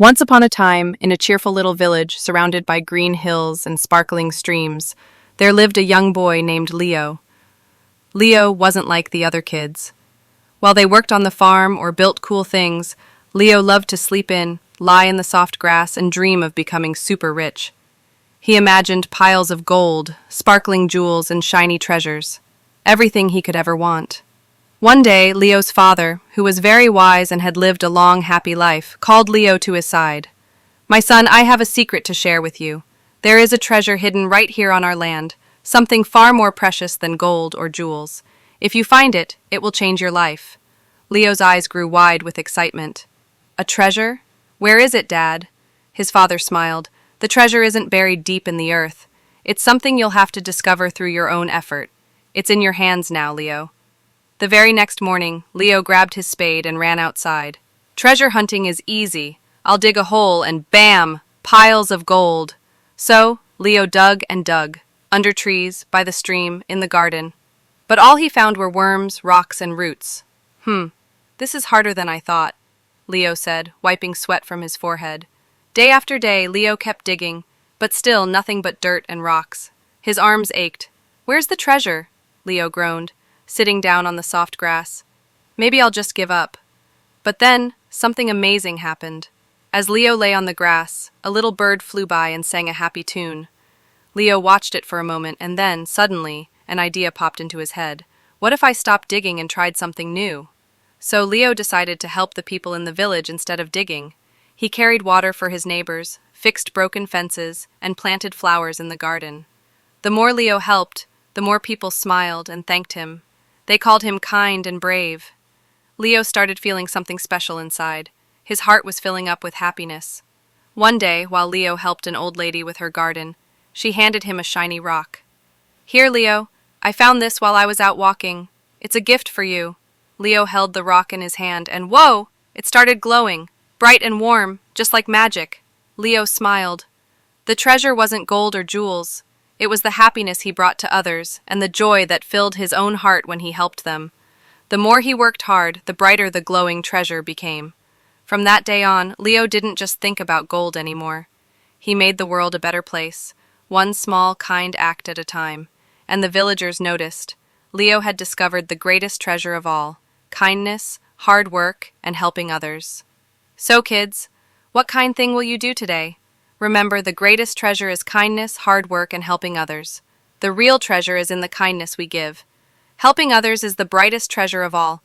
Once upon a time, in a cheerful little village surrounded by green hills and sparkling streams, there lived a young boy named Leo. Leo wasn't like the other kids. While they worked on the farm or built cool things, Leo loved to sleep in, lie in the soft grass, and dream of becoming super rich. He imagined piles of gold, sparkling jewels, and shiny treasures. Everything he could ever want. One day, Leo's father, who was very wise and had lived a long, happy life, called Leo to his side. "My son, I have a secret to share with you. There is a treasure hidden right here on our land, something far more precious than gold or jewels. If you find it, it will change your life." Leo's eyes grew wide with excitement. "A treasure? Where is it, Dad?" His father smiled. "The treasure isn't buried deep in the earth. It's something you'll have to discover through your own effort. It's in your hands now, Leo." The very next morning, Leo grabbed his spade and ran outside. "Treasure hunting is easy. I'll dig a hole and bam! Piles of gold." So, Leo dug and dug, under trees, by the stream, in the garden. But all he found were worms, rocks, and roots. This is harder than I thought," Leo said, wiping sweat from his forehead. Day after day, Leo kept digging, but still nothing but dirt and rocks. His arms ached. "Where's the treasure?" Leo groaned, sitting down on the soft grass. "Maybe I'll just give up." But then, something amazing happened. As Leo lay on the grass, a little bird flew by and sang a happy tune. Leo watched it for a moment, and then, suddenly, an idea popped into his head. What if I stopped digging and tried something new? So Leo decided to help the people in the village instead of digging. He carried water for his neighbors, fixed broken fences, and planted flowers in the garden. The more Leo helped, the more people smiled and thanked him. They called him kind and brave. Leo started feeling something special inside. His heart was filling up with happiness. One day, while Leo helped an old lady with her garden, she handed him a shiny rock. "Here, Leo, I found this while I was out walking. It's a gift for you." Leo held the rock in his hand, and whoa! It started glowing, bright and warm, just like magic. Leo smiled. The treasure wasn't gold or jewels. It was the happiness he brought to others, and the joy that filled his own heart when he helped them. The more he worked hard, the brighter the glowing treasure became. From that day on, Leo didn't just think about gold anymore. He made the world a better place, one small, kind act at a time. And the villagers noticed. Leo had discovered the greatest treasure of all: kindness, hard work, and helping others. So, kids, what kind thing will you do today? Remember, the greatest treasure is kindness, hard work, and helping others. The real treasure is in the kindness we give. Helping others is the brightest treasure of all.